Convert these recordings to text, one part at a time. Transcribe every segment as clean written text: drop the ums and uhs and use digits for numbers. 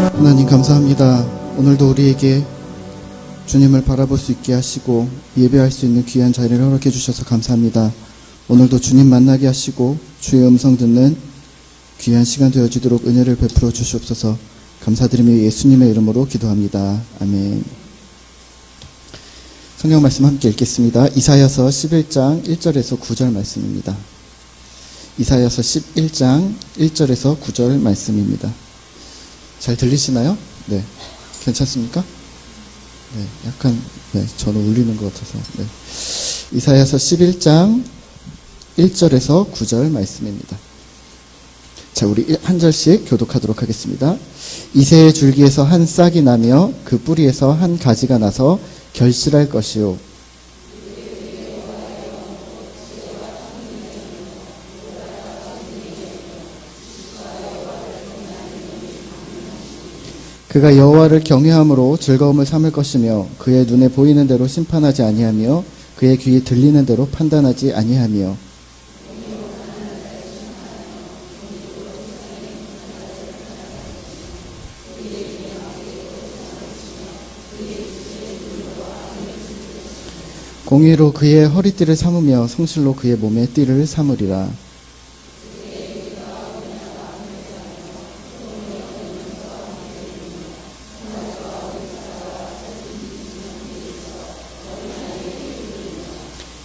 하나님 감사합니다. 오늘도 우리에게 주님을 바라볼 수 있게 하시고 예배할 수 있는 귀한 자리를 허락해 주셔서 감사합니다. 오늘도 주님 만나게 하시고 주의 음성 듣는 귀한 시간 되어지도록 은혜를 베풀어 주시옵소서. 감사드리며 예수님의 이름으로 기도합니다. 아멘. 성경 말씀 함께 읽겠습니다. 이사야서 11장 1절에서 9절 말씀입니다. 이사야서 11장 1절에서 9절 말씀입니다. 잘 들리시나요? 네. 괜찮습니까? 네. 약간, 저는 울리는 것 같아서. 네. 이사야서 11장 1절에서 9절 말씀입니다. 자, 우리 한 절씩 교독하도록 하겠습니다. 이새의 줄기에서 한 싹이 나며 그 뿌리에서 한 가지가 나서 결실할 것이요. 그가 여호와를 경외함으로 즐거움을 삼을 것이며 그의 눈에 보이는 대로 심판하지 아니하며 그의 귀에 들리는 대로 판단하지 아니하며 공의로 그의 허리띠를 삼으며 성실로 그의 몸에 띠를 삼으리라.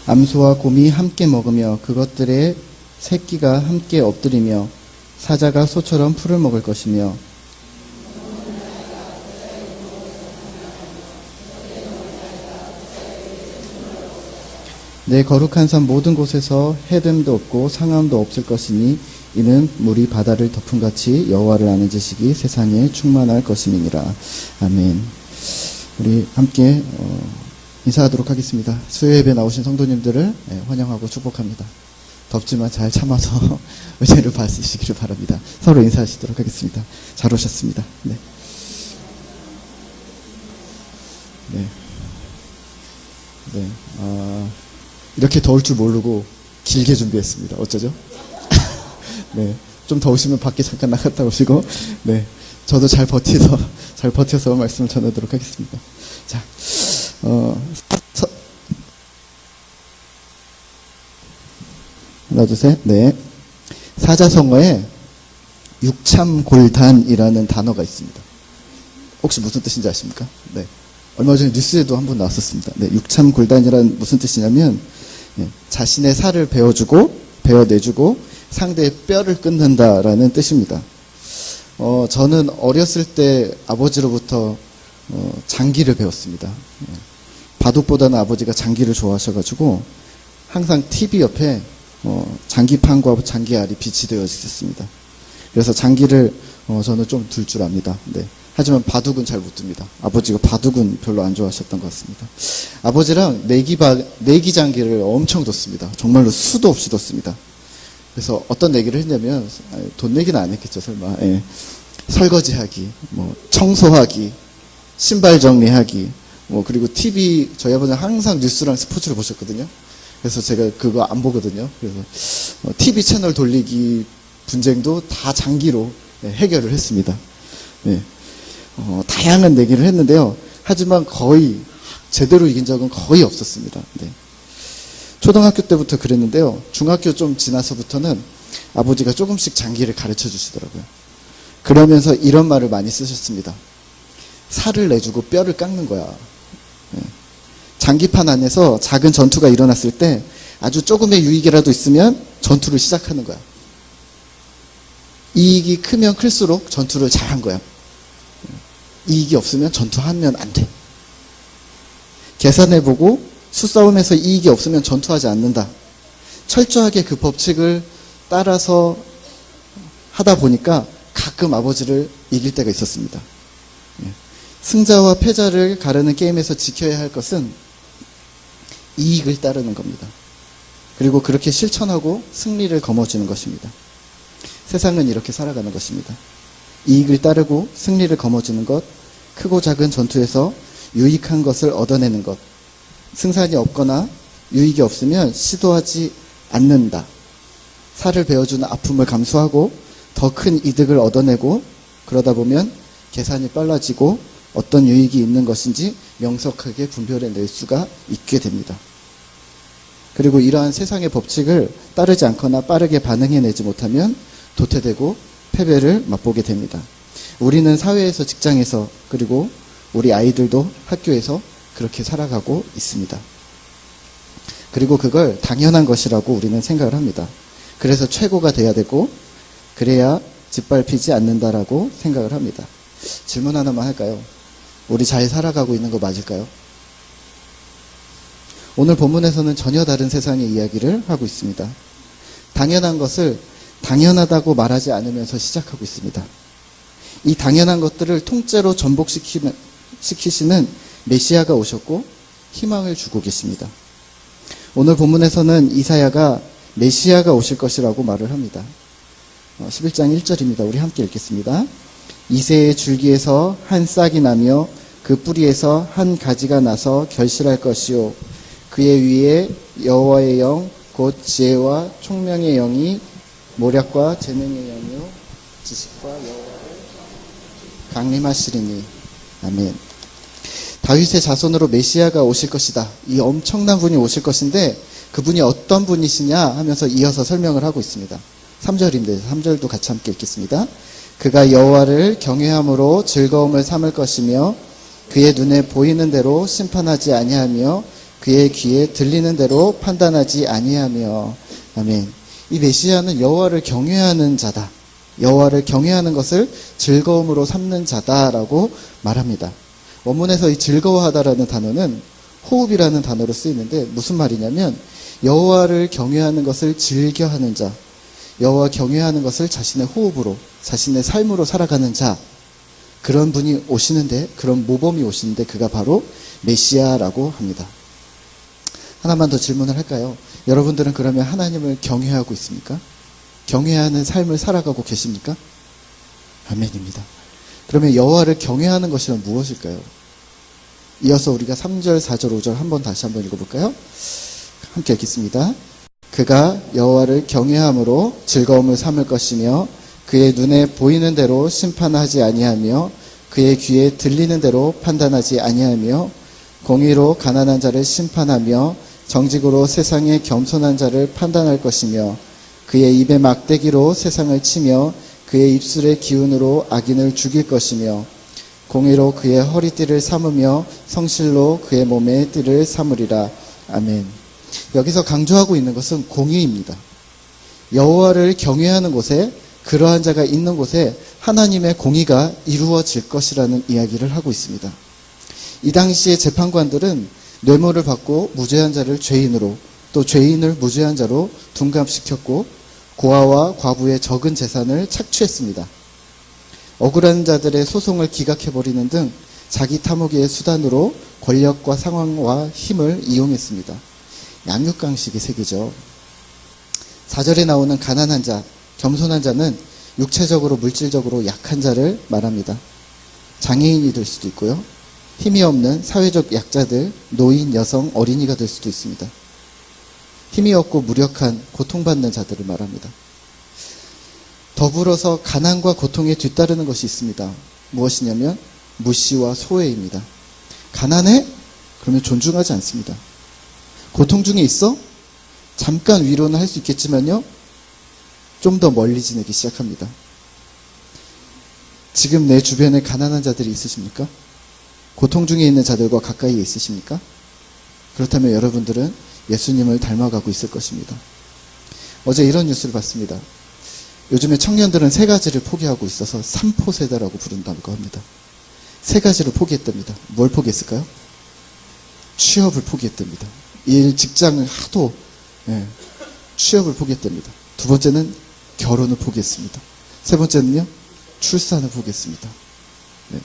암소와 곰이 함께 먹으며 그것들의 새끼가 함께 엎드리며 사자가 소처럼 풀을 먹을 것이며 내 거룩한 산 모든 곳에서 해됨도 없고 상함도 없을 것이니 이는 물이 바다를 덮음같이 여호와를 아는 지식이 세상에 충만할 것임이니라. 아멘. 우리 함께 인사하도록 하겠습니다. 수요예배 나오신 성도님들을 환영하고 축복합니다. 덥지만 잘 참아서 은혜를 받으시기를 바랍니다. 서로 인사하시도록 하겠습니다. 잘 오셨습니다. 네. 이렇게 더울 줄 모르고 길게 준비했습니다. 어쩌죠? 네. 좀 더우시면 밖에 잠깐 나갔다 오시고, 네. 저도 잘 버텨서 말씀을 전하도록 하겠습니다. 자, 하나, 둘, 셋, 네. 사자성어에 육참골단이라는 단어가 있습니다. 혹시 무슨 뜻인지 아십니까? 네. 얼마 전에 뉴스에도 한번 나왔었습니다. 네. 육참골단이란 무슨 뜻이냐면, 자신의 살을 베어내주고 상대의 뼈를 끊는다라는 뜻입니다. 저는 어렸을 때 아버지로부터 장기를 배웠습니다. 바둑보다는 아버지가 장기를 좋아하셔가지고 항상 TV 옆에 장기판과 장기알이 비치되어 있었습니다. 그래서 장기를 저는 좀 둘 줄 압니다. 네. 하지만 바둑은 잘 못 둡니다. 아버지가 바둑은 별로 안 좋아하셨던 것 같습니다. 아버지랑 내기 장기를 엄청 뒀습니다. 정말로 수도 없이 뒀습니다. 그래서 어떤 내기를 했냐면, 돈 내기는 안 했겠죠, 설마. 예. 설거지하기, 청소하기, 신발 정리하기, 그리고 TV, 저희 아버지는 항상 뉴스랑 스포츠를 보셨거든요. 그래서 제가 그거 안 보거든요. 그래서 TV 채널 돌리기 분쟁도 다 장기로 해결을 했습니다. 네. 다양한 내기를 했는데요. 하지만 거의 제대로 이긴 적은 거의 없었습니다. 네. 초등학교 때부터 그랬는데요. 중학교 좀 지나서부터는 아버지가 조금씩 장기를 가르쳐 주시더라고요. 그러면서 이런 말을 많이 쓰셨습니다. 살을 내주고 뼈를 깎는 거야. 네. 장기판 안에서 작은 전투가 일어났을 때 아주 조금의 유익이라도 있으면 전투를 시작하는 거야. 이익이 크면 클수록 전투를 잘한 거야. 이익이 없으면 전투하면 안 돼. 계산해보고 수싸움에서 이익이 없으면 전투하지 않는다. 철저하게 그 법칙을 따라서 하다 보니까 가끔 아버지를 이길 때가 있었습니다. 승자와 패자를 가르는 게임에서 지켜야 할 것은 이익을 따르는 겁니다. 그리고 그렇게 실천하고 승리를 거머쥐는 것입니다. 세상은 이렇게 살아가는 것입니다. 이익을 따르고 승리를 거머쥐는 것, 크고 작은 전투에서 유익한 것을 얻어내는 것, 승산이 없거나 유익이 없으면 시도하지 않는다. 살을 베어주는 아픔을 감수하고 더 큰 이득을 얻어내고 그러다 보면 계산이 빨라지고 어떤 유익이 있는 것인지 명석하게 분별해낼 수가 있게 됩니다. 그리고 이러한 세상의 법칙을 따르지 않거나 빠르게 반응해내지 못하면 도태되고 패배를 맛보게 됩니다. 우리는 사회에서, 직장에서, 그리고 우리 아이들도 학교에서 그렇게 살아가고 있습니다. 그리고 그걸 당연한 것이라고 우리는 생각을 합니다. 그래서 최고가 돼야 되고 그래야 짓밟히지 않는다라고 생각을 합니다. 질문 하나만 할까요? 우리 잘 살아가고 있는 거 맞을까요? 오늘 본문에서는 전혀 다른 세상의 이야기를 하고 있습니다. 당연한 것을 당연하다고 말하지 않으면서 시작하고 있습니다. 이 당연한 것들을 통째로 전복시키시는 메시아가 오셨고 희망을 주고 계십니다. 오늘 본문에서는 이사야가 메시아가 오실 것이라고 말을 합니다. 11장 1절입니다. 우리 함께 읽겠습니다. 이새의 줄기에서 한 싹이 나며 그 뿌리에서 한 가지가 나서 결실할 것이요 그의 위에 여호와의 영 곧 지혜와 총명의 영이 모략과 재능의 영이요 지식과 여호와를 강림하시리니. 아멘. 다윗의 자손으로 메시아가 오실 것이다. 이 엄청난 분이 오실 것인데 그분이 어떤 분이시냐 하면서 이어서 설명을 하고 있습니다. 3절인데 3절도 같이 함께 읽겠습니다. 그가 여호와를 경외함으로 즐거움을 삼을 것이며 그의 눈에 보이는 대로 심판하지 아니하며 그의 귀에 들리는 대로 판단하지 아니하며. 아멘. 이 메시아는 여호와를 경외하는 자다. 여호와를 경외하는 것을 즐거움으로 삼는 자다라고 말합니다. 원문에서 이 즐거워하다라는 단어는 호흡이라는 단어로 쓰이는데 무슨 말이냐면 여호와를 경외하는 것을 즐겨하는 자, 여호와 경외하는 것을 자신의 호흡으로, 자신의 삶으로 살아가는 자, 그런 분이 오시는데, 그런 모범이 오시는데 그가 바로 메시아라고 합니다. 하나만 더 질문을 할까요? 여러분들은 그러면 하나님을 경외하고 있습니까? 경외하는 삶을 살아가고 계십니까? 아멘입니다. 그러면 여호와를 경외하는 것이란 무엇일까요? 이어서 우리가 3절, 4절, 5절 한번 다시 한번 읽어볼까요? 함께 읽겠습니다. 그가 여호와를 경외함으로 즐거움을 삼을 것이며 그의 눈에 보이는 대로 심판하지 아니하며 그의 귀에 들리는 대로 판단하지 아니하며 공의로 가난한 자를 심판하며 정직으로 세상의 겸손한 자를 판단할 것이며 그의 입의 막대기로 세상을 치며 그의 입술의 기운으로 악인을 죽일 것이며 공의로 그의 허리띠를 삼으며 성실로 그의 몸의 띠를 삼으리라. 아멘. 여기서 강조하고 있는 것은 공의입니다. 여호와를 경외하는 곳에, 그러한 자가 있는 곳에 하나님의 공의가 이루어질 것이라는 이야기를 하고 있습니다. 이 당시의 재판관들은 뇌물을 받고 무죄한 자를 죄인으로, 또 죄인을 무죄한 자로 둔갑시켰고 고아와 과부의 적은 재산을 착취했습니다. 억울한 자들의 소송을 기각해버리는 등 자기 탐욕의 수단으로 권력과 상황과 힘을 이용했습니다. 양육강식의 세계죠. 4절에 나오는 가난한 자, 겸손한 자는 육체적으로 물질적으로 약한 자를 말합니다. 장애인이 될 수도 있고요. 힘이 없는 사회적 약자들, 노인, 여성, 어린이가 될 수도 있습니다. 힘이 없고 무력한 고통받는 자들을 말합니다. 더불어서 가난과 고통에 뒤따르는 것이 있습니다. 무엇이냐면 무시와 소외입니다. 가난해? 그러면 존중하지 않습니다. 고통 중에 있어? 잠깐 위로는 할 수 있겠지만요, 좀 더 멀리 지내기 시작합니다. 지금 내 주변에 가난한 자들이 있으십니까? 고통 중에 있는 자들과 가까이에 있으십니까? 그렇다면 여러분들은 예수님을 닮아가고 있을 것입니다. 어제 이런 뉴스를 봤습니다. 요즘에 청년들은 세 가지를 포기하고 있어서 삼포세대라고 부른다고 합니다. 세 가지를 포기했답니다. 뭘 포기했을까요? 취업을 포기했답니다. 일, 직장을 하도, 취업을 포기했답니다. 두 번째는 결혼을 포기했습니다. 세 번째는요, 출산을 포기했습니다. 네.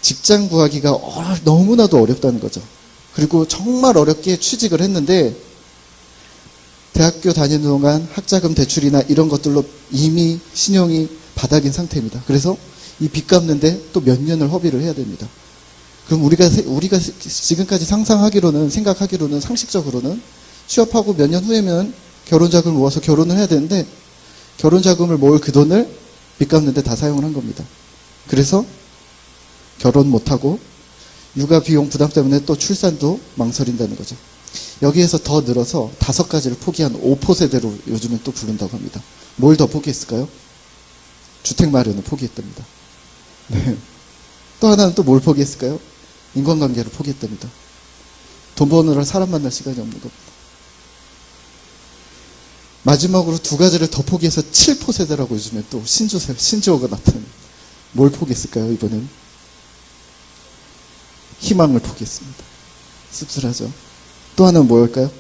직장 구하기가 너무나도 어렵다는 거죠. 그리고 정말 어렵게 취직을 했는데 대학교 다니는 동안 학자금 대출이나 이런 것들로 이미 신용이 바닥인 상태입니다. 그래서 이 빚 갚는데 또 몇 년을 허비를 해야 됩니다. 그럼 우리가 지금까지 생각하기로는 상식적으로는 취업하고 몇 년 후에면 결혼자금을 모아서 결혼을 해야 되는데 결혼자금을 모을 그 돈을 빚 갚는데 다 사용을 한 겁니다. 그래서 결혼 못하고 육아 비용 부담 때문에 또 출산도 망설인다는 거죠. 여기에서 더 늘어서 5가지를 포기한 5포세대로 요즘은 또 부른다고 합니다. 뭘 더 포기했을까요? 주택 마련을 포기했답니다. 네. 또 하나는 또 뭘 포기했을까요? 인간관계를 포기했답니다. 돈 버느라 사람 만날 시간이 없는 겁니다. 마지막으로 2가지를 더 포기해서 7포세대라고 요즘에 또 신조어가 나타납니다. 뭘 포기했을까요, 이번엔? 희망을 포기했습니다. 씁쓸하죠. 또 하나는 뭘까요?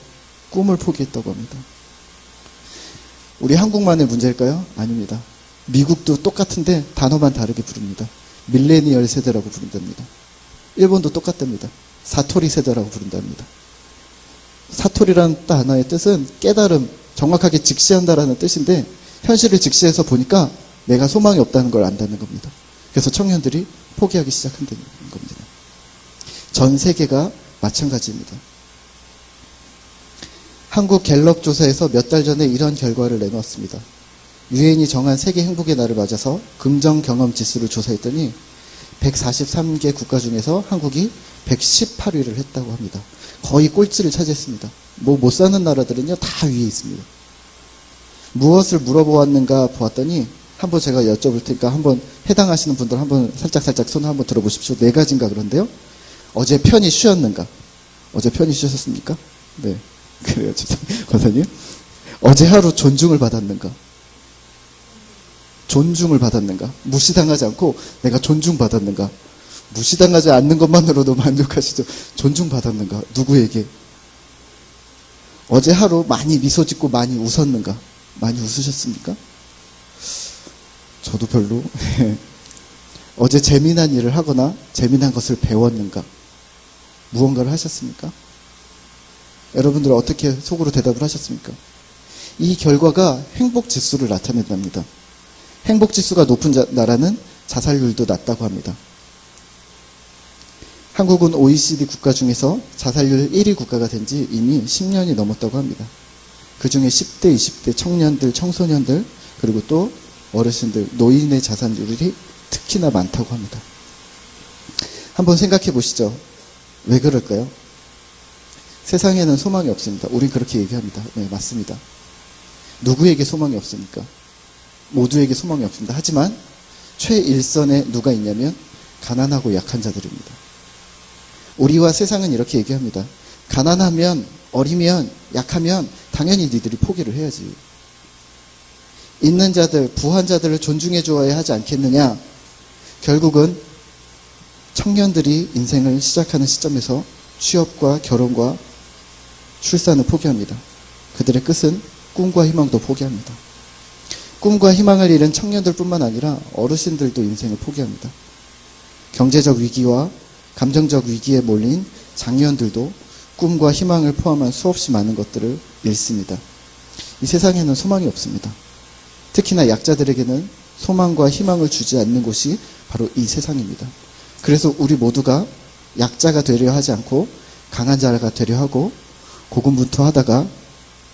꿈을 포기했다고 합니다. 우리 한국만의 문제일까요? 아닙니다. 미국도 똑같은데 단어만 다르게 부릅니다. 밀레니얼 세대라고 부른답니다. 일본도 똑같답니다. 사토리 세대라고 부른답니다. 사토리라는 단어의 뜻은 깨달음, 정확하게 직시한다라는 뜻인데 현실을 직시해서 보니까 내가 소망이 없다는 걸 안다는 겁니다. 그래서 청년들이 포기하기 시작한다는 겁니다. 전 세계가 마찬가지입니다. 한국 갤럽 조사에서 몇 달 전에 이런 결과를 내놓았습니다. 유엔이 정한 세계 행복의 날을 맞아서 긍정 경험 지수를 조사했더니 143개 국가 중에서 한국이 118위를 했다고 합니다. 거의 꼴찌를 차지했습니다. 못 사는 나라들은요 다 위에 있습니다. 무엇을 물어보았는가 보았더니 한번 제가 여쭤볼 테니까 한번 해당하시는 분들 한번 살짝 손을 한번 들어보십시오. 4가지인가 그런데요. 어제 편히 쉬었는가? 어제 편히 쉬셨습니까? 네. 그래요, 권사님. 어제 하루 존중을 받았는가? 존중을 받았는가? 무시당하지 않고 내가 존중받았는가? 무시당하지 않는 것만으로도 만족하시죠? 존중받았는가? 누구에게? 어제 하루 많이 미소 짓고 많이 웃었는가? 많이 웃으셨습니까? 저도 별로. 어제 재미난 일을 하거나 재미난 것을 배웠는가? 무언가를 하셨습니까? 여러분들은 어떻게 속으로 대답을 하셨습니까? 이 결과가 행복지수를 나타낸답니다. 행복지수가 높은 나라는 자살률도 낮다고 합니다. 한국은 OECD 국가 중에서 자살률 1위 국가가 된 지 이미 10년이 넘었다고 합니다. 그 중에 10대, 20대 청년들, 청소년들, 그리고 또 어르신들, 노인의 자살률이 특히나 많다고 합니다. 한번 생각해 보시죠. 왜 그럴까요? 세상에는 소망이 없습니다. 우린 그렇게 얘기합니다. 네, 맞습니다. 누구에게 소망이 없습니까? 모두에게 소망이 없습니다. 하지만 최일선에 누가 있냐면 가난하고 약한 자들입니다. 우리와 세상은 이렇게 얘기합니다. 가난하면, 어리면, 약하면 당연히 니들이 포기를 해야지. 있는 자들, 부한 자들을 존중해 주어야 하지 않겠느냐. 결국은 청년들이 인생을 시작하는 시점에서 취업과 결혼과 출산을 포기합니다. 그들의 끝은 꿈과 희망도 포기합니다. 꿈과 희망을 잃은 청년들뿐만 아니라 어르신들도 인생을 포기합니다. 경제적 위기와 감정적 위기에 몰린 장년들도 꿈과 희망을 포함한 수없이 많은 것들을 잃습니다. 이 세상에는 소망이 없습니다. 특히나 약자들에게는 소망과 희망을 주지 않는 곳이 바로 이 세상입니다. 그래서 우리 모두가 약자가 되려 하지 않고 강한 자가 되려 하고 고군분투하다가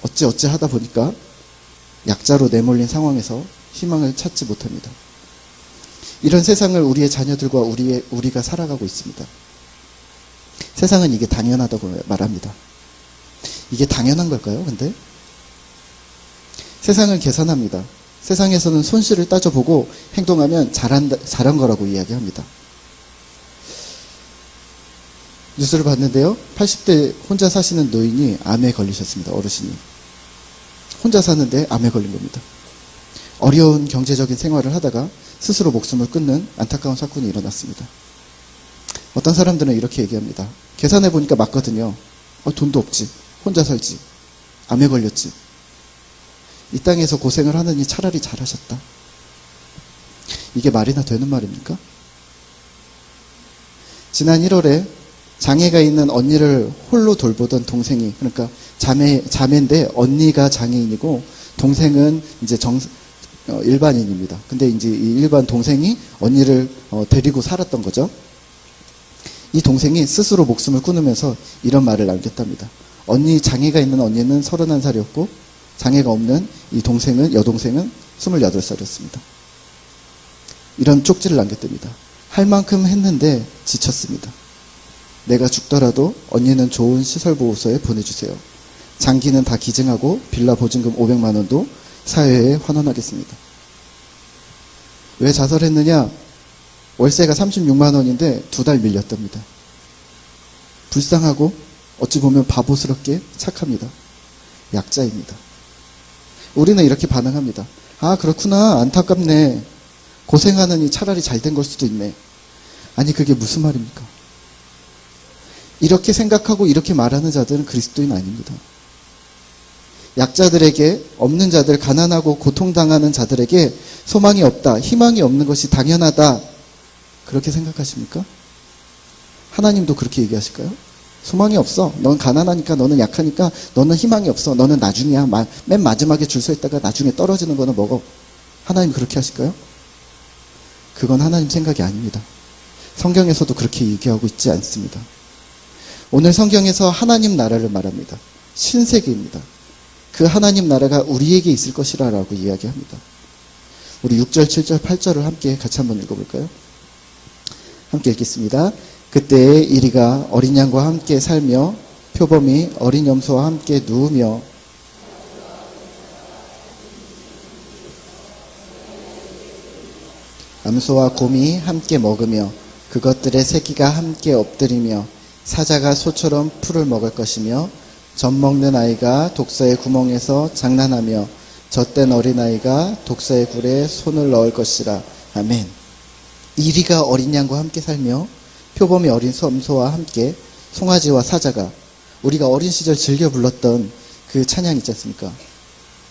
어찌 하다 보니까 약자로 내몰린 상황에서 희망을 찾지 못합니다. 이런 세상을 우리의 자녀들과 우리가 살아가고 있습니다. 세상은 이게 당연하다고 말합니다. 이게 당연한 걸까요? 근데 세상은 계산합니다. 세상에서는 손실을 따져보고 행동하면 잘한 거라고 이야기합니다. 뉴스를 봤는데요. 80대 혼자 사시는 노인이 암에 걸리셨습니다. 어르신이. 혼자 사는데 암에 걸린 겁니다. 어려운 경제적인 생활을 하다가 스스로 목숨을 끊는 안타까운 사건이 일어났습니다. 어떤 사람들은 이렇게 얘기합니다. 계산해보니까 맞거든요. 돈도 없지. 혼자 살지. 암에 걸렸지. 이 땅에서 고생을 하느니 차라리 잘하셨다. 이게 말이나 되는 말입니까? 지난 1월에 장애가 있는 언니를 홀로 돌보던 동생이, 그러니까 자매인데 언니가 장애인이고 동생은 이제 일반인입니다. 근데 이제 이 일반 동생이 언니를 데리고 살았던 거죠. 이 동생이 스스로 목숨을 끊으면서 이런 말을 남겼답니다. 장애가 있는 언니는 31살이었고 장애가 없는 이 여동생은 28살이었습니다. 이런 쪽지를 남겼답니다. 할 만큼 했는데 지쳤습니다. 내가 죽더라도 언니는 좋은 시설보호소에 보내주세요. 장기는 다 기증하고 빌라 보증금 500만 원도 사회에 환원하겠습니다. 왜 자살했느냐? 월세가 36만 원인데 2달 밀렸답니다. 불쌍하고 어찌 보면 바보스럽게 착합니다. 약자입니다. 우리는 이렇게 반응합니다. 아, 그렇구나. 안타깝네. 고생하느니 차라리 잘된 걸 수도 있네. 아니, 그게 무슨 말입니까? 이렇게 생각하고 이렇게 말하는 자들은 그리스도인 아닙니다. 약자들에게, 없는 자들, 가난하고 고통당하는 자들에게 소망이 없다, 희망이 없는 것이 당연하다, 그렇게 생각하십니까? 하나님도 그렇게 얘기하실까요? 소망이 없어. 넌 가난하니까, 너는 약하니까, 너는 희망이 없어. 너는 나중이야. 맨 마지막에 줄 서 있다가 나중에 떨어지는 거는 먹어. 하나님 그렇게 하실까요? 그건 하나님 생각이 아닙니다. 성경에서도 그렇게 얘기하고 있지 않습니다. 오늘 성경에서 하나님 나라를 말합니다. 신세계입니다. 그 하나님 나라가 우리에게 있을 것이라고 이야기합니다. 우리 6절, 7절, 8절을 함께 같이 한번 읽어볼까요? 함께 읽겠습니다. 그때에 이리가 어린 양과 함께 살며 표범이 어린 염소와 함께 누우며 암소와 곰이 함께 먹으며 그것들의 새끼가 함께 엎드리며 사자가 소처럼 풀을 먹을 것이며 젖 먹는 아이가 독사의 구멍에서 장난하며 젖된 어린아이가 독사의 굴에 손을 넣을 것이라. 아멘. 이리가 어린 양과 함께 살며 표범이 어린 염소와 함께 송아지와 사자가, 우리가 어린 시절 즐겨 불렀던 그 찬양 있지 않습니까?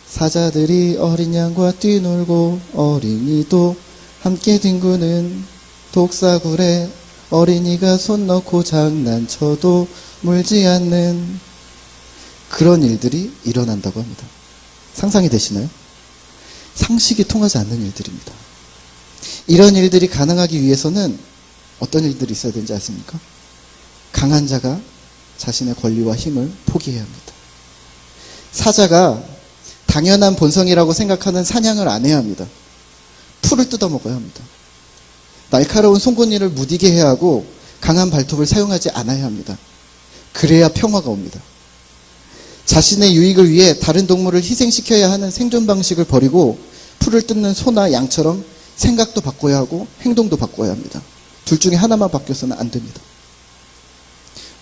사자들이 어린 양과 뛰놀고 어린이도 함께 뒹구는 독사굴에 어린이가 손 넣고 장난쳐도 물지 않는 그런 일들이 일어난다고 합니다. 상상이 되시나요? 상식이 통하지 않는 일들입니다. 이런 일들이 가능하기 위해서는 어떤 일들이 있어야 되는지 아십니까? 강한 자가 자신의 권리와 힘을 포기해야 합니다. 사자가 당연한 본성이라고 생각하는 사냥을 안 해야 합니다. 풀을 뜯어먹어야 합니다. 날카로운 송곳니를 무디게 해야 하고 강한 발톱을 사용하지 않아야 합니다. 그래야 평화가 옵니다. 자신의 유익을 위해 다른 동물을 희생시켜야 하는 생존 방식을 버리고 풀을 뜯는 소나 양처럼 생각도 바꿔야 하고 행동도 바꿔야 합니다. 둘 중에 하나만 바뀌어서는 안 됩니다.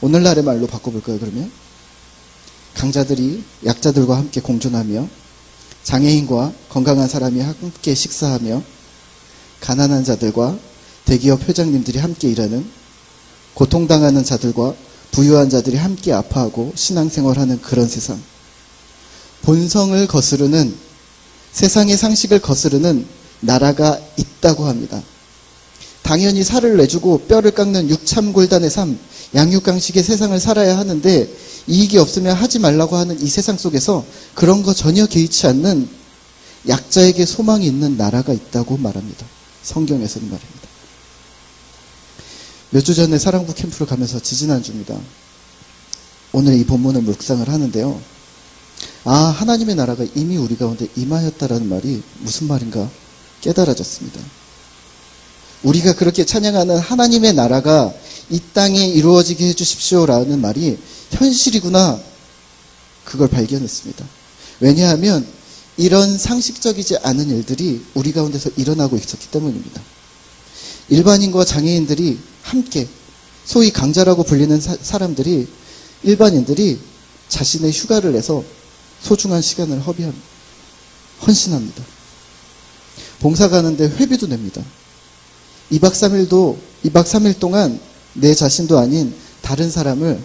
오늘날의 말로 바꿔볼까요, 그러면? 강자들이 약자들과 함께 공존하며 장애인과 건강한 사람이 함께 식사하며 가난한 자들과 대기업 회장님들이 함께 일하는, 고통당하는 자들과 부유한 자들이 함께 아파하고 신앙생활하는 그런 세상. 본성을 거스르는, 세상의 상식을 거스르는 나라가 있다고 합니다. 당연히 살을 내주고 뼈를 깎는 육참골단의 삶, 양육강식의 세상을 살아야 하는데 이익이 없으면 하지 말라고 하는 이 세상 속에서 그런 거 전혀 개의치 않는 약자에게 소망이 있는 나라가 있다고 말합니다. 성경에서는 말입니다. 몇 주 전에 사랑부 캠프를 가면서 지지난주입니다. 오늘 이 본문을 묵상을 하는데요. 아, 하나님의 나라가 이미 우리 가운데 임하였다라는 말이 무슨 말인가 깨달아졌습니다. 우리가 그렇게 찬양하는 하나님의 나라가 이 땅에 이루어지게 해주십시오라는 말이 현실이구나, 그걸 발견했습니다. 왜냐하면 이런 상식적이지 않은 일들이 우리 가운데서 일어나고 있었기 때문입니다. 일반인과 장애인들이 함께, 소위 강자라고 불리는 사람들이, 일반인들이 자신의 휴가를 내서 소중한 시간을 헌신합니다. 봉사 가는데 회비도 냅니다. 2박 3일 동안 내 자신도 아닌 다른 사람을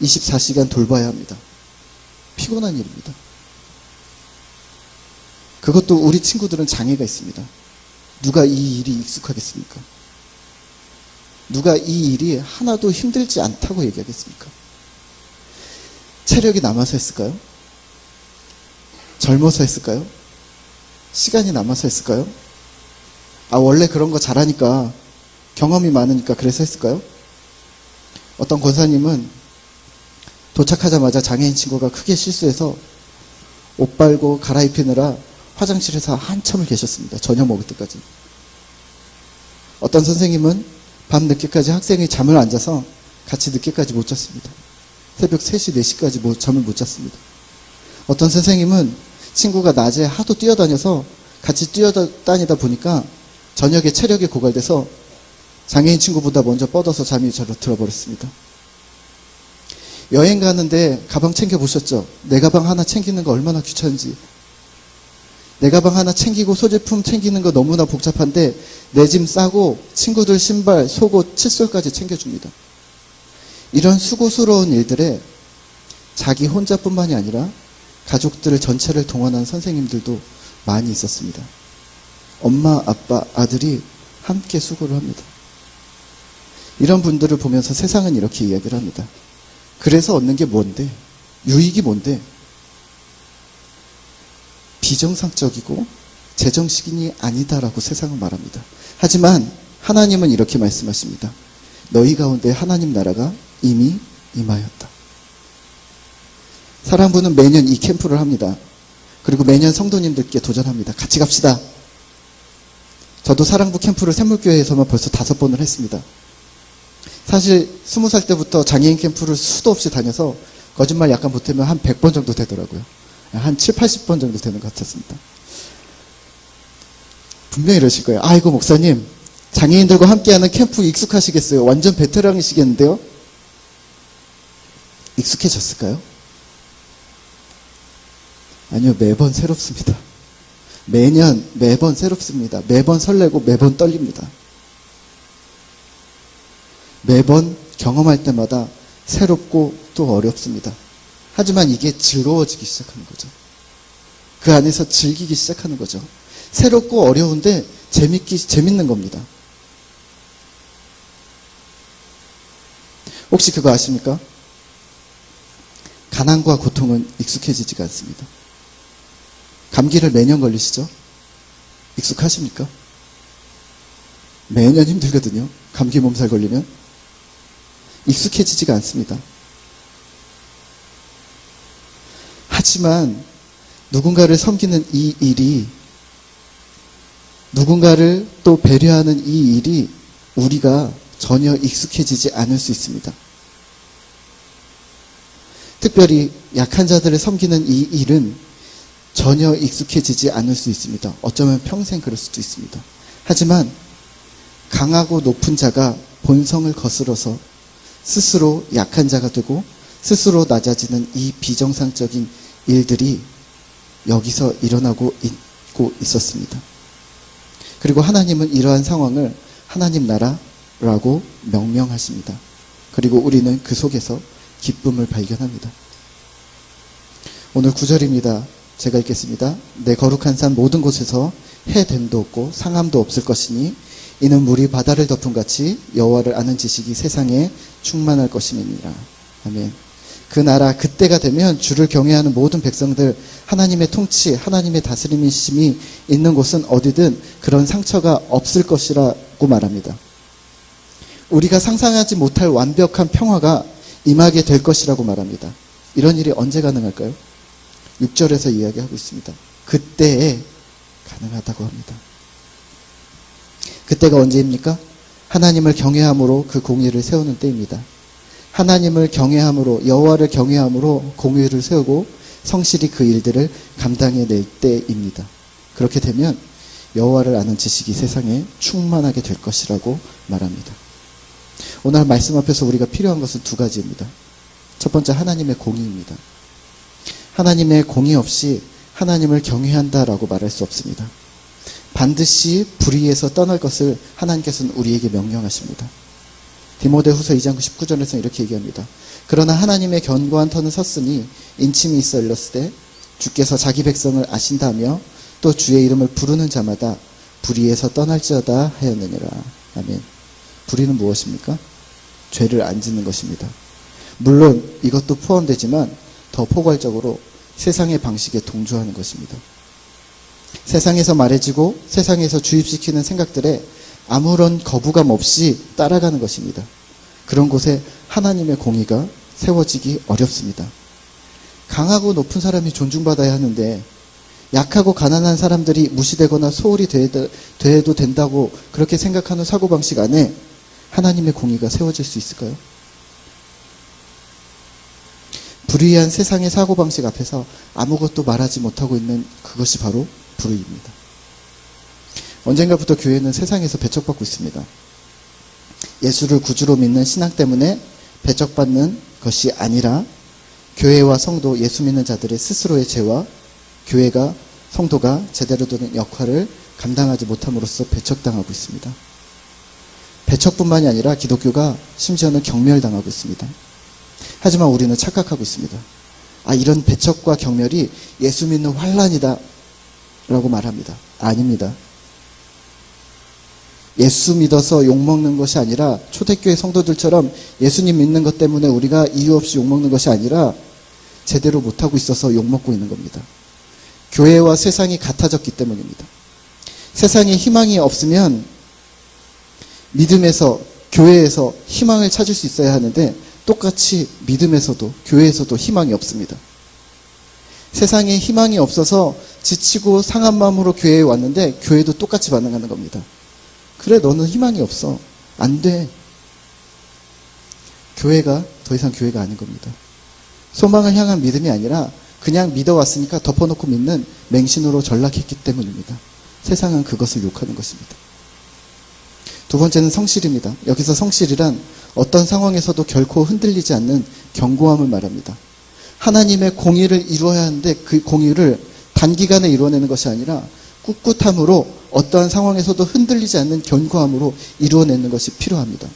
24시간 돌봐야 합니다. 피곤한 일입니다. 그것도 우리 친구들은 장애가 있습니다. 누가 이 일이 익숙하겠습니까? 누가 이 일이 하나도 힘들지 않다고 얘기하겠습니까? 체력이 남아서 했을까요? 젊어서 했을까요? 시간이 남아서 했을까요? 아, 원래 그런 거 잘하니까, 경험이 많으니까 그래서 했을까요? 어떤 권사님은 도착하자마자 장애인 친구가 크게 실수해서 옷 빨고 갈아입히느라 화장실에서 한참을 계셨습니다. 저녁 먹을 때까지. 어떤 선생님은 밤 늦게까지 학생이 잠을 안 자서 같이 늦게까지 못 잤습니다. 새벽 3시, 4시까지 잠을 못 잤습니다. 어떤 선생님은 친구가 낮에 하도 뛰어다녀서 같이 뛰어다니다 보니까 저녁에 체력이 고갈돼서 장애인 친구보다 먼저 뻗어서 잠이 절로 들어버렸습니다. 여행 가는데 가방 챙겨보셨죠? 내 가방 하나 챙기는 거 얼마나 귀찮은지. 내 가방 하나 챙기고 소지품 챙기는 거 너무나 복잡한데 내 짐 싸고 친구들 신발, 속옷, 칫솔까지 챙겨줍니다. 이런 수고스러운 일들에 자기 혼자뿐만이 아니라 가족들 전체를 동원한 선생님들도 많이 있었습니다. 엄마, 아빠, 아들이 함께 수고를 합니다. 이런 분들을 보면서 세상은 이렇게 이야기를 합니다. 그래서 얻는 게 뭔데? 유익이 뭔데? 비정상적이고 재정식인이 아니다라고 세상은 말합니다. 하지만 하나님은 이렇게 말씀하십니다. 너희 가운데 하나님 나라가 이미 임하였다. 사랑부는 매년 이 캠프를 합니다. 그리고 매년 성도님들께 도전합니다. 같이 갑시다. 저도 사랑부 캠프를 샘물교회에서만 벌써 5번을 했습니다. 사실 20살 때부터 장애인 캠프를 수도 없이 다녀서 거짓말 약간 보태면 한 100번 정도 되더라고요. 한 7, 80번 정도 되는 것 같았습니다. 분명히 이러실 거예요. 아이고 목사님, 장애인들과 함께하는 캠프 익숙하시겠어요? 완전 베테랑이시겠는데요? 익숙해졌을까요? 아니요, 매번 새롭습니다. 매번 새롭습니다. 매번 설레고 매번 떨립니다. 매번 경험할 때마다 새롭고 또 어렵습니다. 하지만 이게 즐거워지기 시작하는 거죠. 그 안에서 즐기기 시작하는 거죠. 새롭고 어려운데 재밌는 겁니다. 혹시 그거 아십니까? 가난과 고통은 익숙해지지가 않습니다. 감기를 매년 걸리시죠? 익숙하십니까? 매년 힘들거든요. 감기 몸살 걸리면. 익숙해지지가 않습니다. 하지만 누군가를 섬기는 이 일이, 누군가를 또 배려하는 이 일이 우리가 전혀 익숙해지지 않을 수 있습니다. 특별히 약한 자들을 섬기는 이 일은 전혀 익숙해지지 않을 수 있습니다. 어쩌면 평생 그럴 수도 있습니다. 하지만 강하고 높은 자가 본성을 거스러서 스스로 약한 자가 되고 스스로 낮아지는 이 비정상적인 일들이 여기서 일어나고 있고 있었습니다. 그리고 하나님은 이러한 상황을 하나님 나라라고 명명하십니다. 그리고 우리는 그 속에서 기쁨을 발견합니다. 오늘 9절입니다. 제가 읽겠습니다. 내 거룩한 산 모든 곳에서 해됨도 없고 상함도 없을 것이니 이는 물이 바다를 덮음같이 여호와를 아는 지식이 세상에 충만할 것임이니라. 아멘. 그 나라 그때가 되면 주를 경외하는 모든 백성들, 하나님의 통치, 하나님의 다스림이심이 있는 곳은 어디든 그런 상처가 없을 것이라고 말합니다. 우리가 상상하지 못할 완벽한 평화가 임하게 될 것이라고 말합니다. 이런 일이 언제 가능할까요? 6절에서 이야기하고 있습니다. 그때에 가능하다고 합니다. 그때가 언제입니까? 하나님을 경외함으로 그 공의를 세우는 때입니다. 하나님을 경외함으로, 여호와를 경외함으로 공의를 세우고 성실히 그 일들을 감당해낼 때입니다. 그렇게 되면 여호와를 아는 지식이 세상에 충만하게 될 것이라고 말합니다. 오늘 말씀 앞에서 우리가 필요한 것은 2가지입니다. 첫 번째, 하나님의 공의입니다. 하나님의 공의 없이 하나님을 경외한다라고 말할 수 없습니다. 반드시 불의에서 떠날 것을 하나님께서는 우리에게 명령하십니다. 디모데후서 2장 19절에서 이렇게 얘기합니다. 그러나 하나님의 견고한 터는 섰으니 인침이 있어 일렀으되 주께서 자기 백성을 아신다며 또 주의 이름을 부르는 자마다 불의에서 떠날지어다 하였느니라. 아멘. 불의는 무엇입니까? 죄를 안 짓는 것입니다. 물론 이것도 포함되지만 더 포괄적으로 세상의 방식에 동조하는 것입니다. 세상에서 말해지고 세상에서 주입시키는 생각들에 아무런 거부감 없이 따라가는 것입니다. 그런 곳에 하나님의 공의가 세워지기 어렵습니다. 강하고 높은 사람이 존중받아야 하는데 약하고 가난한 사람들이 무시되거나 소홀히 대해도 된다고 그렇게 생각하는 사고방식 안에 하나님의 공의가 세워질 수 있을까요? 불의한 세상의 사고방식 앞에서 아무것도 말하지 못하고 있는 그것이 바로 불의입니다. 언젠가부터 교회는 세상에서 배척받고 있습니다. 예수를 구주로 믿는 신앙 때문에 배척받는 것이 아니라 교회와 성도, 예수 믿는 자들의 스스로의 죄와 교회가, 성도가 제대로 된 역할을 감당하지 못함으로써 배척당하고 있습니다. 배척뿐만이 아니라 기독교가 심지어는 경멸당하고 있습니다. 하지만 우리는 착각하고 있습니다. 이런 배척과 경멸이 예수 믿는 환난이다 라고 말합니다. 아닙니다. 예수 믿어서 욕먹는 것이 아니라 초대교회 성도들처럼 예수님 믿는 것 때문에 우리가 이유 없이 욕먹는 것이 아니라 제대로 못하고 있어서 욕먹고 있는 겁니다. 교회와 세상이 같아졌기 때문입니다. 세상에 희망이 없으면 믿음에서, 교회에서 희망을 찾을 수 있어야 하는데 똑같이 믿음에서도 교회에서도 희망이 없습니다. 세상에 희망이 없어서 지치고 상한 마음으로 교회에 왔는데 교회도 똑같이 반응하는 겁니다. 그래, 너는 희망이 없어. 안 돼. 교회가 더 이상 교회가 아닌 겁니다. 소망을 향한 믿음이 아니라 그냥 믿어왔으니까 덮어놓고 믿는 맹신으로 전락했기 때문입니다. 세상은 그것을 욕하는 것입니다. 두 번째는 성실입니다. 여기서 성실이란 어떤 상황에서도 결코 흔들리지 않는 견고함을 말합니다. 하나님의 공의를 이루어야 하는데 그 공의를 단기간에 이루어내는 것이 아니라 꿋꿋함으로 어떠한 상황에서도 흔들리지 않는 견고함으로 이루어내는 것이 필요합니다.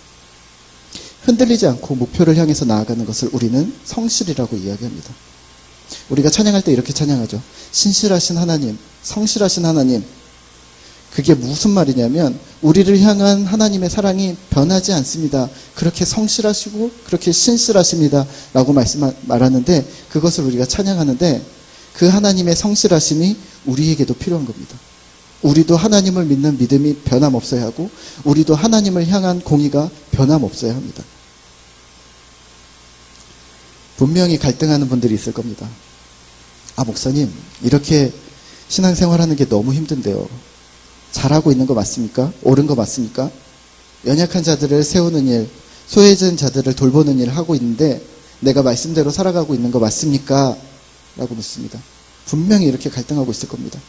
흔들리지 않고 목표를 향해서 나아가는 것을 우리는 성실이라고 이야기합니다. 우리가 찬양할 때 이렇게 찬양하죠. 신실하신 하나님, 성실하신 하나님. 그게 무슨 말이냐면 우리를 향한 하나님의 사랑이 변하지 않습니다. 그렇게 성실하시고 그렇게 신실하십니다 라고 말하는데 그것을 우리가 찬양하는데 그 하나님의 성실하심이 우리에게도 필요한 겁니다. 우리도 하나님을 믿는 믿음이 변함없어야 하고 우리도 하나님을 향한 공의가 변함없어야 합니다. 분명히 갈등하는 분들이 있을 겁니다. 목사님, 이렇게 신앙생활하는 게 너무 힘든데요. 잘하고 있는 거 맞습니까? 옳은 거 맞습니까? 연약한 자들을 세우는 일, 소외된 자들을 돌보는 일을 하고 있는데 내가 말씀대로 살아가고 있는 거 맞습니까? 라고 묻습니다. 분명히 이렇게 갈등하고 있을 겁니다.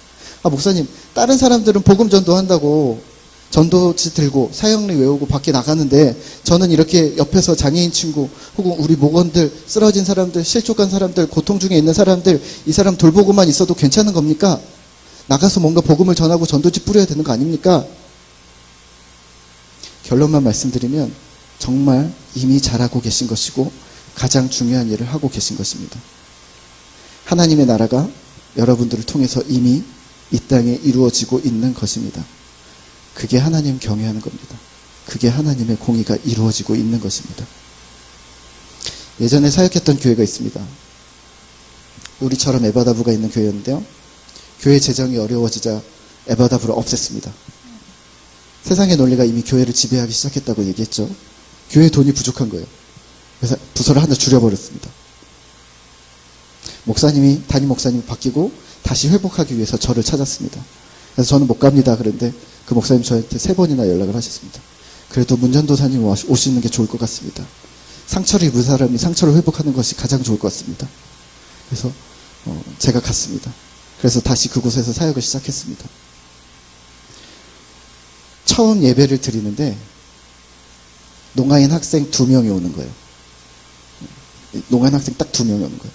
목사님, 다른 사람들은 복음 전도한다고 전도지 들고 사형리 외우고 밖에 나가는데 저는 이렇게 옆에서 장애인 친구 혹은 우리 목원들, 쓰러진 사람들, 실족한 사람들, 고통 중에 있는 사람들 이 사람 돌보고만 있어도 괜찮은 겁니까? 나가서 뭔가 복음을 전하고 전도지 뿌려야 되는 거 아닙니까? 결론만 말씀드리면 정말 이미 잘하고 계신 것이고 가장 중요한 일을 하고 계신 것입니다. 하나님의 나라가 여러분들을 통해서 이미 이 땅에 이루어지고 있는 것입니다. 그게 하나님 경외하는 겁니다. 그게 하나님의 공의가 이루어지고 있는 것입니다. 예전에 사역했던 교회가 있습니다. 우리처럼 에바다부가 있는 교회였는데요. 교회 재정이 어려워지자 에바다부를 없앴습니다. 세상의 논리가 이미 교회를 지배하기 시작했다고 얘기했죠. 교회 돈이 부족한 거예요. 그래서 부서를 하나 줄여버렸습니다. 담임 목사님이 바뀌고 다시 회복하기 위해서 저를 찾았습니다. 그래서 저는 못 갑니다. 그런데 그 목사님 저한테 3번이나 연락을 하셨습니다. 그래도 문전도사님 오시는 게 좋을 것 같습니다. 상처를 입은 사람이 상처를 회복하는 것이 가장 좋을 것 같습니다. 그래서 제가 갔습니다. 그래서 다시 그곳에서 사역을 시작했습니다. 처음 예배를 드리는데 농아인 학생 2명이 오는 거예요. 농아인 학생 딱 2명이 오는 거예요.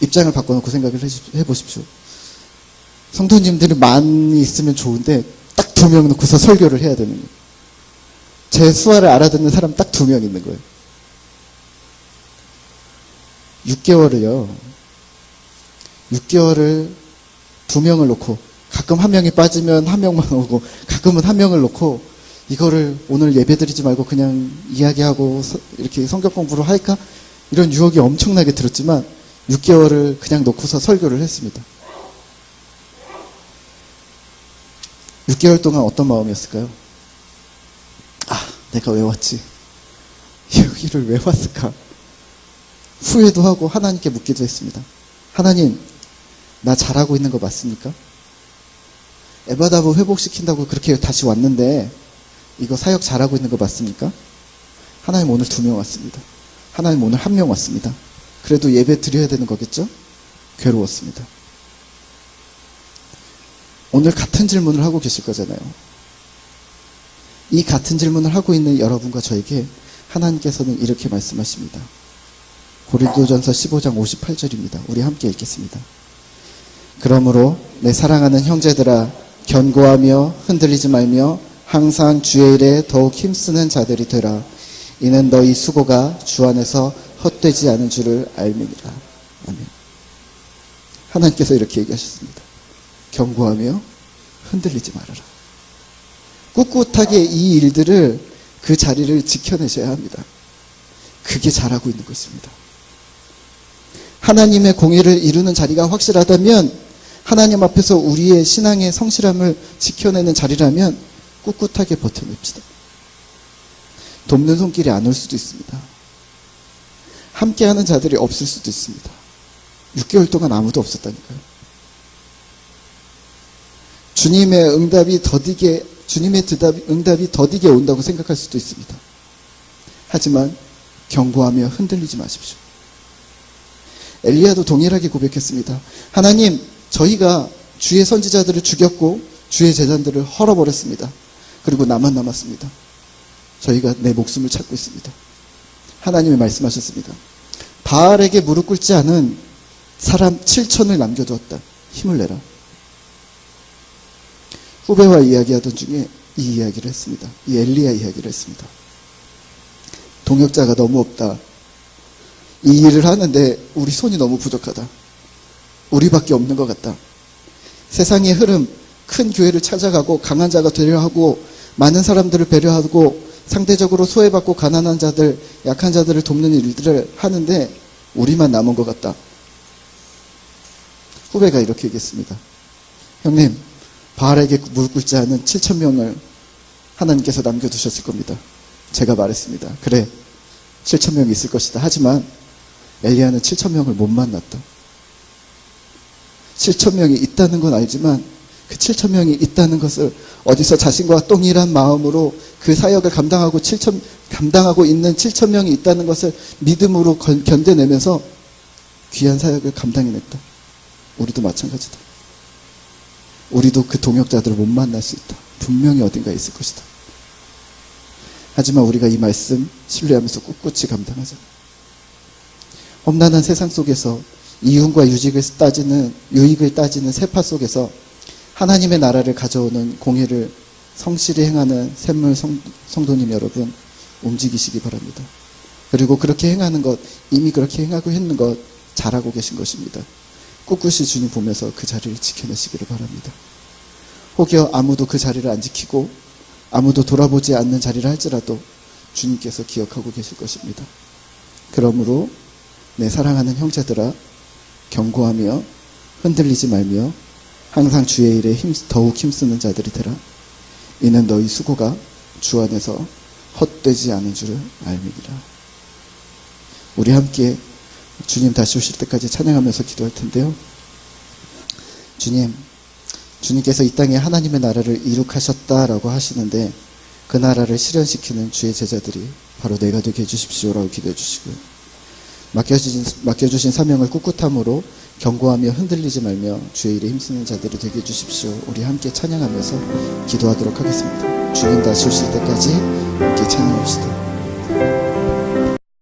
입장을 바꿔놓고 생각을 해보십시오. 성도님들이 많이 있으면 좋은데 딱 2명 놓고서 설교를 해야 되는 거예요. 제 수화를 알아듣는 사람 딱 2명 있는 거예요. 6개월을 2명을 놓고 가끔 1명이 빠지면 1명만 오고 가끔은 1명을 놓고 이거를 오늘 예배드리지 말고 그냥 이야기하고 이렇게 성경 공부를 할까? 이런 유혹이 엄청나게 들었지만 6개월을 그냥 놓고서 설교를 했습니다. 6개월 동안 어떤 마음이었을까요? 내가 왜 왔지? 여기를 왜 왔을까? 후회도 하고 하나님께 묻기도 했습니다. 하나님, 나 잘하고 있는 거 맞습니까? 에바다보 회복시킨다고 그렇게 다시 왔는데 이거 사역 잘하고 있는 거 맞습니까? 하나님 오늘 2명 왔습니다. 하나님 오늘 1명 왔습니다. 그래도 예배 드려야 되는 거겠죠? 괴로웠습니다. 오늘 같은 질문을 하고 계실 거잖아요. 이 같은 질문을 하고 있는 여러분과 저에게 하나님께서는 이렇게 말씀하십니다. 고린도전서 15장 58절입니다. 우리 함께 읽겠습니다. 그러므로 내 사랑하는 형제들아 견고하며 흔들리지 말며 항상 주의 일에 더욱 힘쓰는 자들이 되라. 이는 너희 수고가 주 안에서 헛되지 않은 줄을 알미니라. 아멘. 하나님께서 이렇게 얘기하셨습니다. 견고하며 흔들리지 말아라. 꿋꿋하게 이 일들을 그 자리를 지켜내셔야 합니다. 그게 잘하고 있는 것입니다. 하나님의 공의를 이루는 자리가 확실하다면, 하나님 앞에서 우리의 신앙의 성실함을 지켜내는 자리라면 꿋꿋하게 버텨냅시다. 돕는 손길이 안 올 수도 있습니다. 함께하는 자들이 없을 수도 있습니다. 6개월 동안 아무도 없었다니까요. 주님의 응답이 더디게 온다고 생각할 수도 있습니다. 하지만 견고하며 흔들리지 마십시오. 엘리야도 동일하게 고백했습니다. 하나님, 저희가 주의 선지자들을 죽였고 주의 제자들을 헐어버렸습니다. 그리고 나만 남았습니다. 저희가 내 목숨을 찾고 있습니다. 하나님이 말씀하셨습니다. 바알에게 무릎 꿇지 않은 사람 7천을 남겨두었다. 힘을 내라. 후배와 이야기하던 중에 이 이야기를 했습니다. 이 엘리야 이야기를 했습니다. 동역자가 너무 없다. 이 일을 하는데 우리 손이 너무 부족하다. 우리밖에 없는 것 같다. 세상의 흐름, 큰 교회를 찾아가고 강한 자가 되려 하고 많은 사람들을 배려하고 상대적으로 소외받고 가난한 자들, 약한 자들을 돕는 일들을 하는데 우리만 남은 것 같다. 후배가 이렇게 얘기했습니다. 형님, 바알에게 무릎 꿇지 않은 7,000명을 하나님께서 남겨두셨을 겁니다. 제가 말했습니다. 그래, 7,000명이 있을 것이다. 하지만 엘리야는 7,000명을 못 만났다. 7,000명이 있다는 건 알지만 그 7,000명이 있다는 것을 어디서 자신과 동일한 마음으로 그 사역을 감당하고 있는 7,000명이 있다는 것을 믿음으로 견뎌내면서 귀한 사역을 감당해냈다. 우리도 마찬가지다. 우리도 그 동역자들을 못 만날 수 있다. 분명히 어딘가에 있을 것이다. 하지만 우리가 이 말씀 신뢰하면서 꿋꿋이 감당하자. 험난한 세상 속에서 이윤과 유익을 따지는 세파 속에서 하나님의 나라를 가져오는 공의를 성실히 행하는 샘물 성도님 여러분, 움직이시기 바랍니다. 그리고 그렇게 행하는 것, 이미 그렇게 행하고 있는 것 잘하고 계신 것입니다. 꿋꿋이 주님 보면서 그 자리를 지켜내시기를 바랍니다. 혹여 아무도 그 자리를 안 지키고 아무도 돌아보지 않는 자리를 할지라도 주님께서 기억하고 계실 것입니다. 그러므로 내 사랑하는 형제들아, 견고하며 흔들리지 말며 항상 주의 일에 더욱 힘쓰는 자들이 되라. 이는 너희 수고가 주 안에서 헛되지 않은 줄을 알미니라. 우리 함께 주님 다시 오실 때까지 찬양하면서 기도할 텐데요. 주님께서 이 땅에 하나님의 나라를 이룩하셨다라고 하시는데 그 나라를 실현시키는 주의 제자들이 바로 내가 되게 해주십시오라고 기도해 주시고요. 맡겨주신 사명을 꿋꿋함으로 견고하며 흔들리지 말며 주의 일에 힘쓰는 자들이 되게 해주십시오. 우리 함께 찬양하면서 기도하도록 하겠습니다. 주님 다시 오실 때까지 함께 찬양